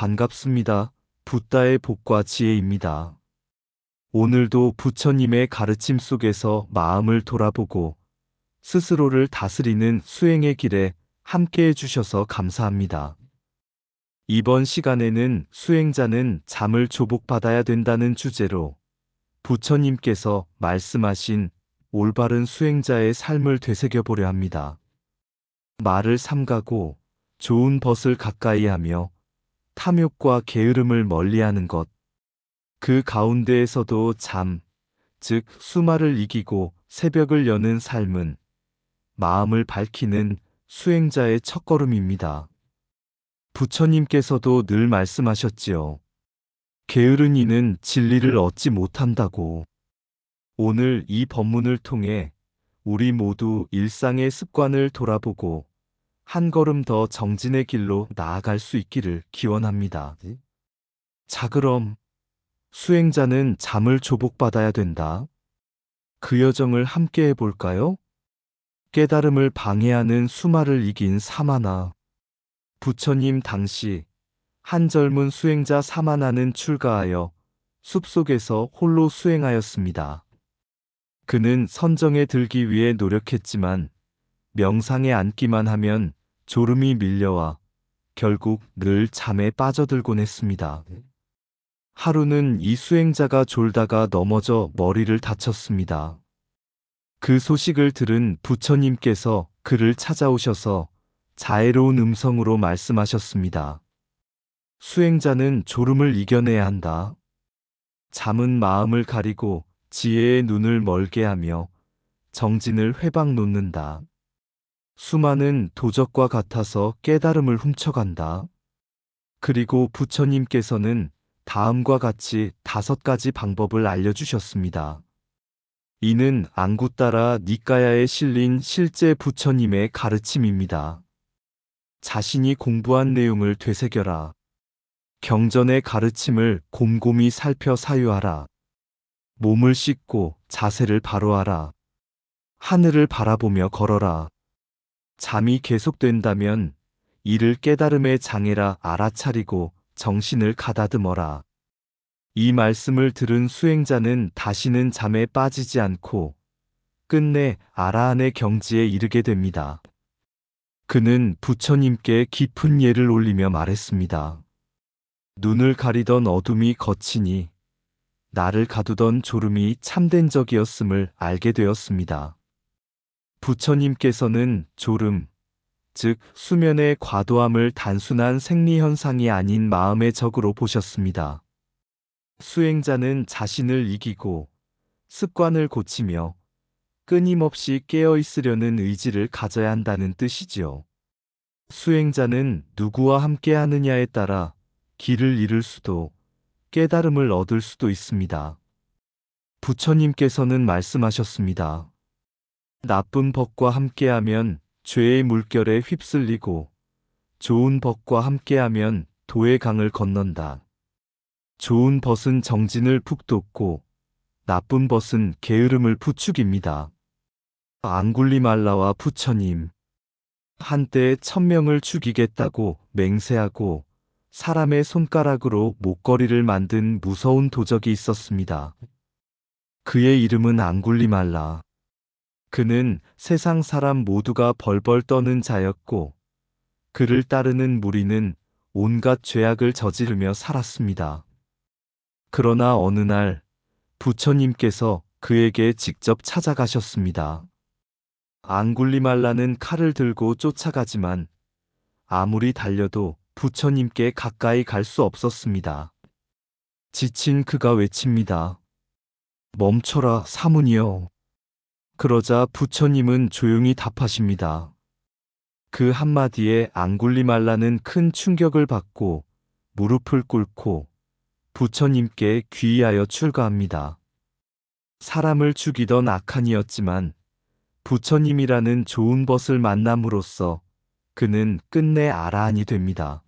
반갑습니다. 붓다의 복과 지혜입니다. 오늘도 부처님의 가르침 속에서 마음을 돌아보고 스스로를 다스리는 수행의 길에 함께 해주셔서 감사합니다. 이번 시간에는 수행자는 잠을 조복받아야 된다는 주제로 부처님께서 말씀하신 올바른 수행자의 삶을 되새겨보려 합니다. 말을 삼가고 좋은 벗을 가까이 하며 탐욕과 게으름을 멀리하는 것, 그 가운데에서도 잠, 즉 수말을 이기고 새벽을 여는 삶은 마음을 밝히는 수행자의 첫걸음입니다. 부처님께서도 늘 말씀하셨지요. 게으른 이는 진리를 얻지 못한다고. 오늘 이 법문을 통해 우리 모두 일상의 습관을 돌아보고 한 걸음 더 정진의 길로 나아갈 수 있기를 기원합니다. 자, 그럼 수행자는 잠을 조복받아야 된다. 그 여정을 함께 해볼까요? 깨달음을 방해하는 수말을 이긴 사마나. 부처님 당시 한 젊은 수행자 사마나는 출가하여 숲속에서 홀로 수행하였습니다. 그는 선정에 들기 위해 노력했지만 명상에 앉기만 하면 졸음이 밀려와 결국 늘 잠에 빠져들곤 했습니다. 하루는 이 수행자가 졸다가 넘어져 머리를 다쳤습니다. 그 소식을 들은 부처님께서 그를 찾아오셔서 자애로운 음성으로 말씀하셨습니다. 수행자는 졸음을 이겨내야 한다. 잠은 마음을 가리고 지혜의 눈을 멀게 하며 정진을 회방 놓는다. 수많은 도적과 같아서 깨달음을 훔쳐간다. 그리고 부처님께서는 다음과 같이 5가지 방법을 알려주셨습니다. 이는 앙구따라 니까야에 실린 실제 부처님의 가르침입니다. 자신이 공부한 내용을 되새겨라. 경전의 가르침을 곰곰이 살펴 사유하라. 몸을 씻고 자세를 바로 하라. 하늘을 바라보며 걸어라. 잠이 계속된다면 이를 깨달음의 장애라 알아차리고 정신을 가다듬어라. 이 말씀을 들은 수행자는 다시는 잠에 빠지지 않고 끝내 아라한의 경지에 이르게 됩니다. 그는 부처님께 깊은 예를 올리며 말했습니다. 눈을 가리던 어둠이 거치니 나를 가두던 졸음이 참된 적이었음을 알게 되었습니다. 부처님께서는 졸음, 즉 수면의 과도함을 단순한 생리현상이 아닌 마음의 적으로 보셨습니다. 수행자는 자신을 이기고 습관을 고치며 끊임없이 깨어있으려는 의지를 가져야 한다는 뜻이지요. 수행자는 누구와 함께 하느냐에 따라 길을 잃을 수도 깨달음을 얻을 수도 있습니다. 부처님께서는 말씀하셨습니다. 나쁜 법과 함께하면 죄의 물결에 휩쓸리고 좋은 법과 함께하면 도의 강을 건넌다. 좋은 벗은 정진을 푹 돋고 나쁜 벗은 게으름을 부추깁니다. 앙굴리말라와 부처님. 한때 1000명을 죽이겠다고 맹세하고 사람의 손가락으로 목걸이를 만든 무서운 도적이 있었습니다. 그의 이름은 앙굴리말라. 그는 세상 사람 모두가 벌벌 떠는 자였고 그를 따르는 무리는 온갖 죄악을 저지르며 살았습니다. 그러나 어느 날 부처님께서 그에게 직접 찾아가셨습니다. 앙굴리말라는 칼을 들고 쫓아가지만 아무리 달려도 부처님께 가까이 갈 수 없었습니다. 지친 그가 외칩니다. 멈춰라 사문이여. 그러자 부처님은 조용히 답하십니다. 그 한마디에 앙굴리말라는 큰 충격을 받고 무릎을 꿇고 부처님께 귀의하여 출가합니다. 사람을 죽이던 악한이었지만 부처님이라는 좋은 벗을 만남으로써 그는 끝내 아라한이 됩니다.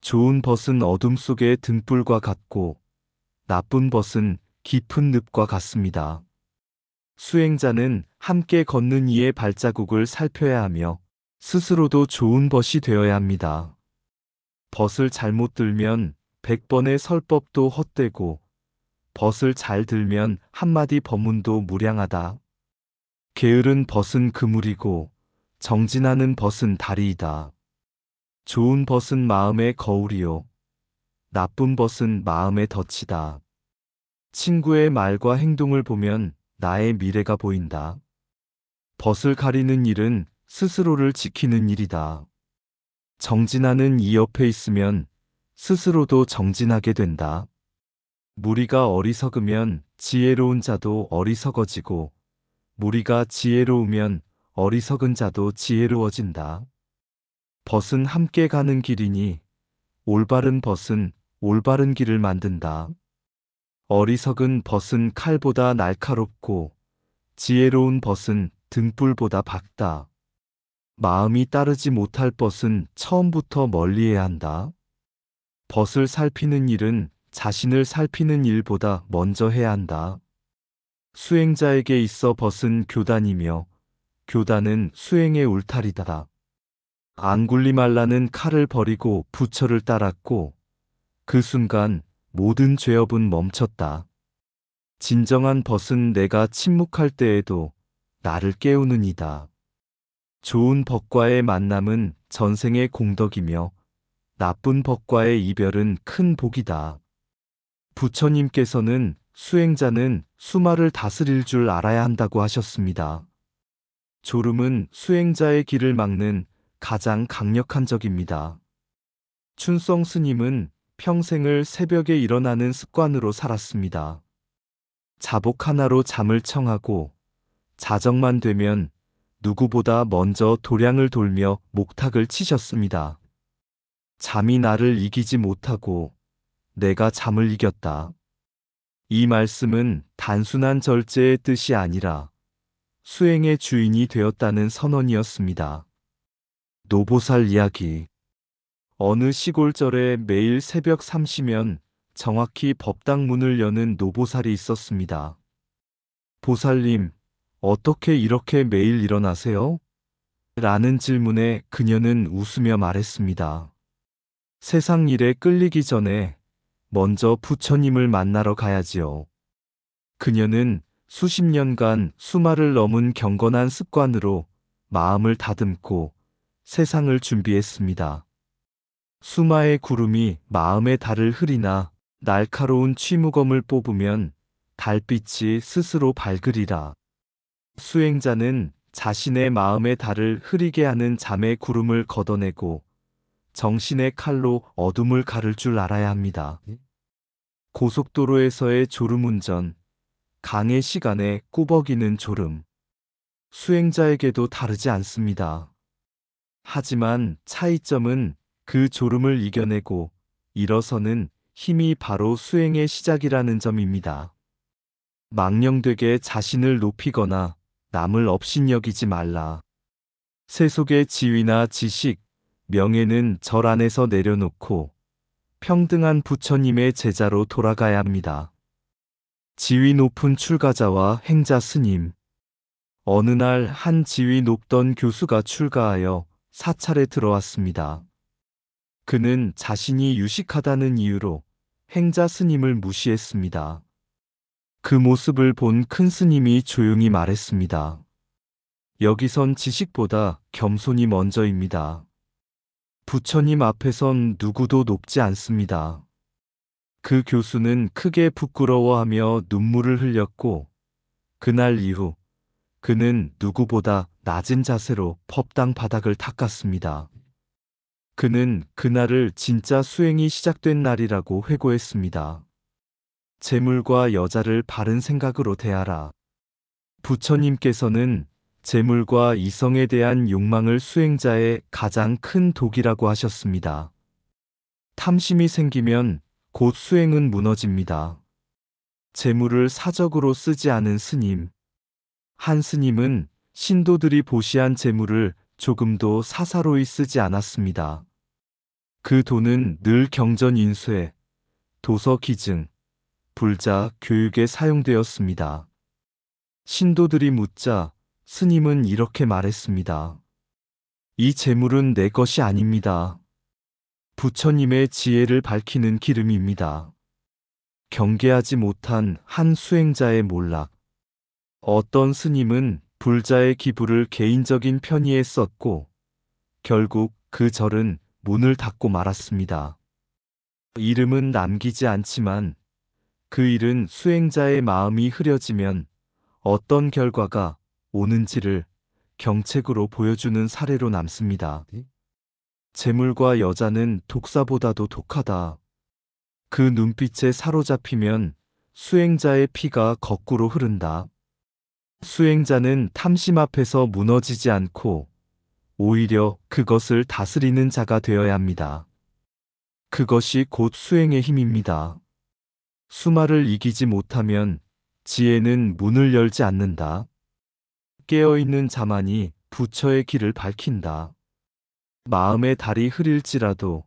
좋은 벗은 어둠 속의 등불과 같고 나쁜 벗은 깊은 늪과 같습니다. 수행자는 함께 걷는 이의 발자국을 살펴야 하며 스스로도 좋은 벗이 되어야 합니다. 벗을 잘못 들면 100번의 설법도 헛되고 벗을 잘 들면 한마디 법문도 무량하다. 게으른 벗은 그물이고 정진하는 벗은 다리이다. 좋은 벗은 마음의 거울이요. 나쁜 벗은 마음의 덫이다. 친구의 말과 행동을 보면 나의 미래가 보인다. 벗을 가리는 일은 스스로를 지키는 일이다. 정진하는 이 옆에 있으면 스스로도 정진하게 된다. 무리가 어리석으면 지혜로운 자도 어리석어지고 무리가 지혜로우면 어리석은 자도 지혜로워진다. 벗은 함께 가는 길이니 올바른 벗은 올바른 길을 만든다. 어리석은 벗은 칼보다 날카롭고 지혜로운 벗은 등불보다 밝다. 마음이 따르지 못할 벗은 처음부터 멀리해야 한다. 벗을 살피는 일은 자신을 살피는 일보다 먼저 해야 한다. 수행자에게 있어 벗은 교단이며 교단은 수행의 울타리다. 앙굴리말라는 칼을 버리고 부처를 따랐고 그 순간 모든 죄업은 멈췄다. 진정한 벗은 내가 침묵할 때에도 나를 깨우는 이다. 좋은 벗과의 만남은 전생의 공덕이며 나쁜 벗과의 이별은 큰 복이다. 부처님께서는 수행자는 수마를 다스릴 줄 알아야 한다고 하셨습니다. 졸음은 수행자의 길을 막는 가장 강력한 적입니다. 춘성 스님은 평생을 새벽에 일어나는 습관으로 살았습니다. 자복 하나로 잠을 청하고 자정만 되면 누구보다 먼저 도량을 돌며 목탁을 치셨습니다. 잠이 나를 이기지 못하고 내가 잠을 이겼다. 이 말씀은 단순한 절제의 뜻이 아니라 수행의 주인이 되었다는 선언이었습니다. 노보살 이야기. 어느 시골절에 매일 새벽 3시면 정확히 법당 문을 여는 노보살이 있었습니다. 보살님, 어떻게 이렇게 매일 일어나세요? 라는 질문에 그녀는 웃으며 말했습니다. 세상 일에 끌리기 전에 먼저 부처님을 만나러 가야지요. 그녀는 수십 년간 수마를 넘은 경건한 습관으로 마음을 다듬고 세상을 준비했습니다. 수마의 구름이 마음의 달을 흐리나 날카로운 취무검을 뽑으면 달빛이 스스로 밝으리라. 수행자는 자신의 마음의 달을 흐리게 하는 잠의 구름을 걷어내고 정신의 칼로 어둠을 가를 줄 알아야 합니다. 고속도로에서의 졸음운전, 강의 시간에 꾸벅이는 졸음. 수행자에게도 다르지 않습니다. 하지만 차이점은 그 졸음을 이겨내고 일어서는 힘이 바로 수행의 시작이라는 점입니다. 망령되게 자신을 높이거나 남을 업신여기지 말라. 세속의 지위나 지식, 명예는 절 안에서 내려놓고 평등한 부처님의 제자로 돌아가야 합니다. 지위 높은 출가자와 행자 스님. 어느 날 한 지위 높던 교수가 출가하여 사찰에 들어왔습니다. 그는 자신이 유식하다는 이유로 행자 스님을 무시했습니다. 그 모습을 본 큰 스님이 조용히 말했습니다. 여기선 지식보다 겸손이 먼저입니다. 부처님 앞에선 누구도 높지 않습니다. 그 교수는 크게 부끄러워하며 눈물을 흘렸고 그날 이후 그는 누구보다 낮은 자세로 법당 바닥을 닦았습니다. 그는 그날을 진짜 수행이 시작된 날이라고 회고했습니다. 재물과 여자를 바른 생각으로 대하라. 부처님께서는 재물과 이성에 대한 욕망을 수행자의 가장 큰 독이라고 하셨습니다. 탐심이 생기면 곧 수행은 무너집니다. 재물을 사적으로 쓰지 않은 스님. 한 스님은 신도들이 보시한 재물을 조금도 사사로이 쓰지 않았습니다. 그 돈은 늘 경전 인쇄, 도서 기증, 불자 교육에 사용되었습니다. 신도들이 묻자 스님은 이렇게 말했습니다. 이 재물은 내 것이 아닙니다. 부처님의 지혜를 밝히는 기름입니다. 경계하지 못한 한 수행자의 몰락. 어떤 스님은 불자의 기부를 개인적인 편의에 썼고 결국 그 절은 문을 닫고 말았습니다. 이름은 남기지 않지만 그 일은 수행자의 마음이 흐려지면 어떤 결과가 오는지를 경책으로 보여주는 사례로 남습니다. 재물과 여자는 독사보다도 독하다. 그 눈빛에 사로잡히면 수행자의 피가 거꾸로 흐른다. 수행자는 탐심 앞에서 무너지지 않고 오히려 그것을 다스리는 자가 되어야 합니다. 그것이 곧 수행의 힘입니다. 수마를 이기지 못하면 지혜는 문을 열지 않는다. 깨어있는 자만이 부처의 길을 밝힌다. 마음의 달이 흐릴지라도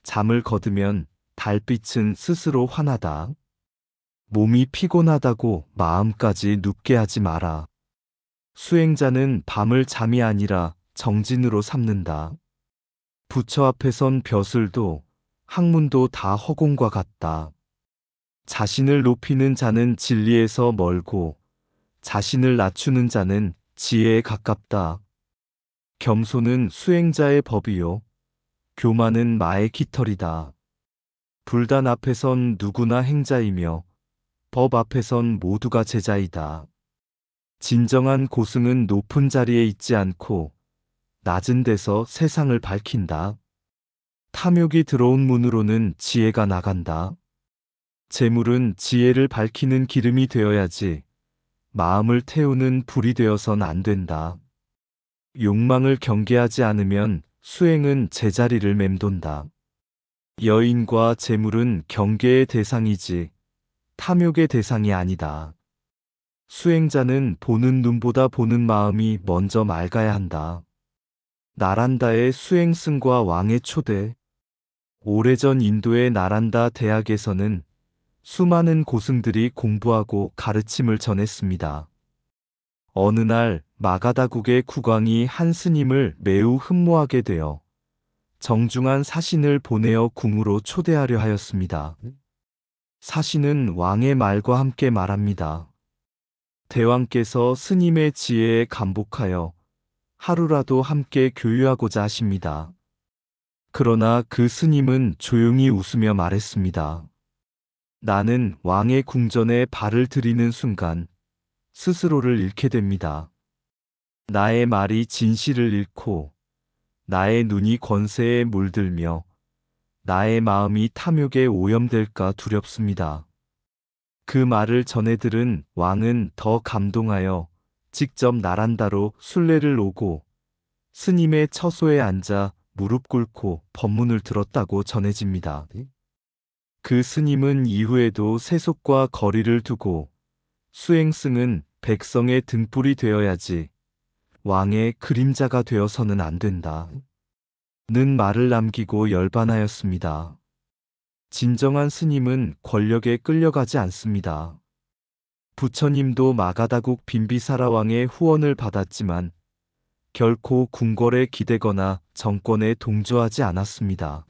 잠을 거두면 달빛은 스스로 환하다. 몸이 피곤하다고 마음까지 눕게 하지 마라. 수행자는 밤을 잠이 아니라 정진으로 삼는다. 부처 앞에 선 벼슬도 학문도 다 허공과 같다. 자신을 높이는 자는 진리에서 멀고 자신을 낮추는 자는 지혜에 가깝다. 겸손은 수행자의 법이요. 교만은 마의 깃털이다. 불단 앞에선 누구나 행자이며 법 앞에선 모두가 제자이다. 진정한 고승은 높은 자리에 있지 않고 낮은 데서 세상을 밝힌다. 탐욕이 들어온 문으로는 지혜가 나간다. 재물은 지혜를 밝히는 기름이 되어야지 마음을 태우는 불이 되어선 안 된다. 욕망을 경계하지 않으면 수행은 제자리를 맴돈다. 여인과 재물은 경계의 대상이지 탐욕의 대상이 아니다. 수행자는 보는 눈보다 보는 마음이 먼저 맑아야 한다. 나란다의 수행승과 왕의 초대. 오래전 인도의 나란다 대학에서는 수많은 고승들이 공부하고 가르침을 전했습니다. 어느 날 마가다국의 국왕이 한 스님을 매우 흠모하게 되어 정중한 사신을 보내어 궁으로 초대하려 하였습니다. 사신은 왕의 말과 함께 말합니다. 대왕께서 스님의 지혜에 감복하여 하루라도 함께 교유하고자 하십니다. 그러나 그 스님은 조용히 웃으며 말했습니다. 나는 왕의 궁전에 발을 들이는 순간 스스로를 잃게 됩니다. 나의 말이 진실을 잃고 나의 눈이 권세에 물들며 나의 마음이 탐욕에 오염될까 두렵습니다. 그 말을 전해 들은 왕은 더 감동하여 직접 나란다로 순례를 오고 스님의 처소에 앉아 무릎 꿇고 법문을 들었다고 전해집니다. 그 스님은 이후에도 세속과 거리를 두고 수행승은 백성의 등불이 되어야지 왕의 그림자가 되어서는 안 된다. 는 말을 남기고 열반하였습니다. 진정한 스님은 권력에 끌려가지 않습니다. 부처님도 마가다국 빈비사라 왕의 후원을 받았지만 결코 궁궐에 기대거나 정권에 동조하지 않았습니다.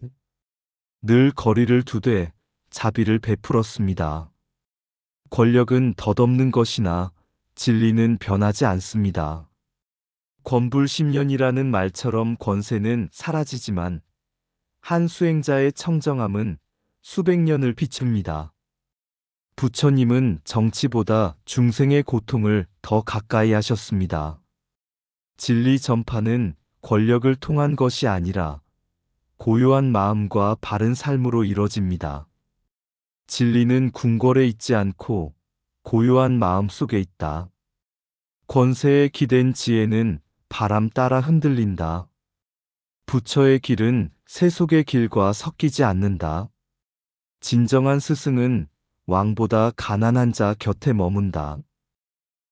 늘 거리를 두되 자비를 베풀었습니다. 권력은 덧없는 것이나 진리는 변하지 않습니다. 권불십년이라는 말처럼 권세는 사라지지만 한 수행자의 청정함은 수백 년을 비춥니다. 부처님은 정치보다 중생의 고통을 더 가까이 하셨습니다. 진리 전파는 권력을 통한 것이 아니라 고요한 마음과 바른 삶으로 이뤄집니다. 진리는 궁궐에 있지 않고 고요한 마음 속에 있다. 권세에 기댄 지혜는 바람 따라 흔들린다. 부처의 길은 세속의 길과 섞이지 않는다. 진정한 스승은 왕보다 가난한 자 곁에 머문다.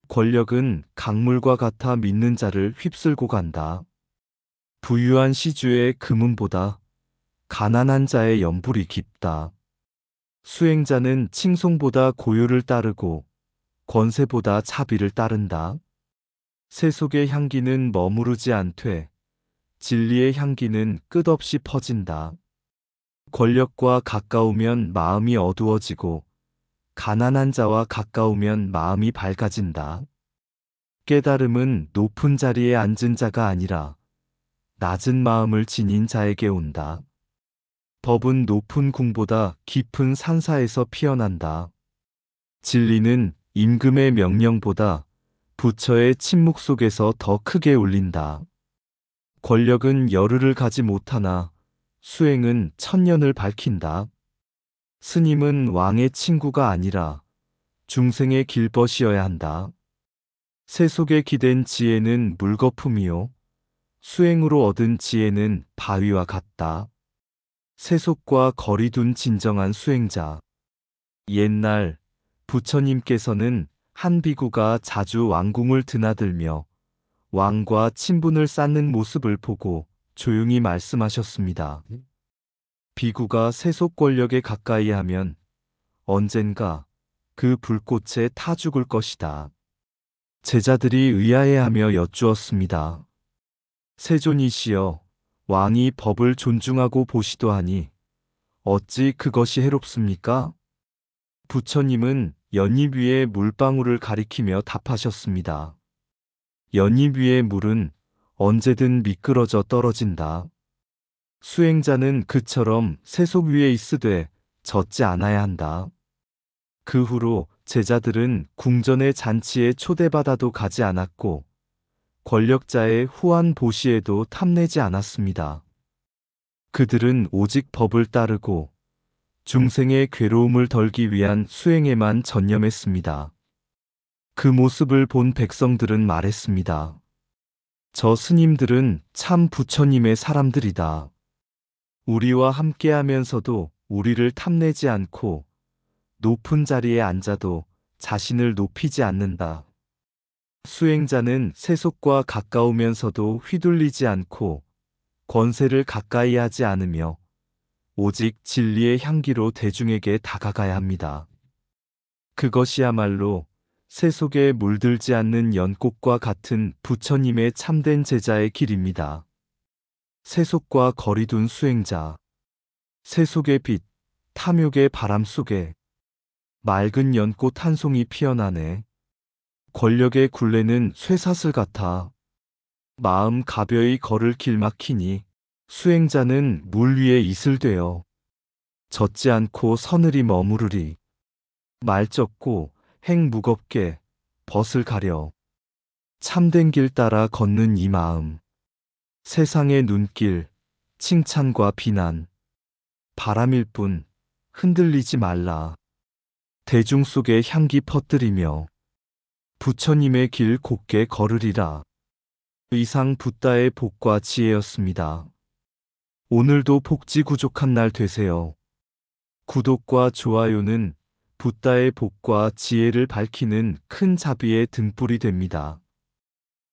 권력은 강물과 같아 믿는 자를 휩쓸고 간다. 부유한 시주의 금은보다 가난한 자의 연불이 깊다. 수행자는 칭송보다 고요를 따르고 권세보다 자비를 따른다. 세속의 향기는 머무르지 않되 진리의 향기는 끝없이 퍼진다. 권력과 가까우면 마음이 어두워지고 가난한 자와 가까우면 마음이 밝아진다. 깨달음은 높은 자리에 앉은 자가 아니라 낮은 마음을 지닌 자에게 온다. 법은 높은 궁보다 깊은 산사에서 피어난다. 진리는 임금의 명령보다 부처의 침묵 속에서 더 크게 울린다. 권력은 열흘을 가지 못하나 수행은 천년을 밝힌다. 스님은 왕의 친구가 아니라 중생의 길벗이어야 한다. 세속에 기댄 지혜는 물거품이요. 수행으로 얻은 지혜는 바위와 같다. 세속과 거리둔 진정한 수행자. 옛날 부처님께서는 한 비구가 자주 왕궁을 드나들며 왕과 친분을 쌓는 모습을 보고 조용히 말씀하셨습니다. 비구가 세속 권력에 가까이 하면 언젠가 그 불꽃에 타 죽을 것이다. 제자들이 의아해하며 여쭈었습니다. 세존이시여, 왕이 법을 존중하고 보시도하니 어찌 그것이 해롭습니까? 부처님은 연잎 위에 물방울을 가리키며 답하셨습니다. 연잎 위의 물은 언제든 미끄러져 떨어진다. 수행자는 그처럼 세속 위에 있으되 젖지 않아야 한다. 그 후로 제자들은 궁전의 잔치에 초대받아도 가지 않았고 권력자의 후한 보시에도 탐내지 않았습니다. 그들은 오직 법을 따르고 중생의 괴로움을 덜기 위한 수행에만 전념했습니다. 그 모습을 본 백성들은 말했습니다. 저 스님들은 참 부처님의 사람들이다. 우리와 함께하면서도 우리를 탐내지 않고 높은 자리에 앉아도 자신을 높이지 않는다. 수행자는 세속과 가까우면서도 휘둘리지 않고 권세를 가까이 하지 않으며 오직 진리의 향기로 대중에게 다가가야 합니다. 그것이야말로 세속에 물들지 않는 연꽃과 같은 부처님의 참된 제자의 길입니다. 세속과 거리둔 수행자. 세속의 빛, 탐욕의 바람 속에 맑은 연꽃 한 송이 피어나네. 권력의 굴레는 쇠사슬 같아. 마음 가벼이 걸을 길 막히니 수행자는 물 위에 이슬 되어 젖지 않고 서늘히 머무르리. 말 적고 행 무겁게 벗을 가려 참된 길 따라 걷는 이 마음. 세상의 눈길, 칭찬과 비난, 바람일 뿐 흔들리지 말라. 대중 속에 향기 퍼뜨리며 부처님의 길 곧게 걸으리라. 이상 붓다의 복과 지혜였습니다. 오늘도 복지 구족한 날 되세요. 구독과 좋아요는 붓다의 복과 지혜를 밝히는 큰 자비의 등불이 됩니다.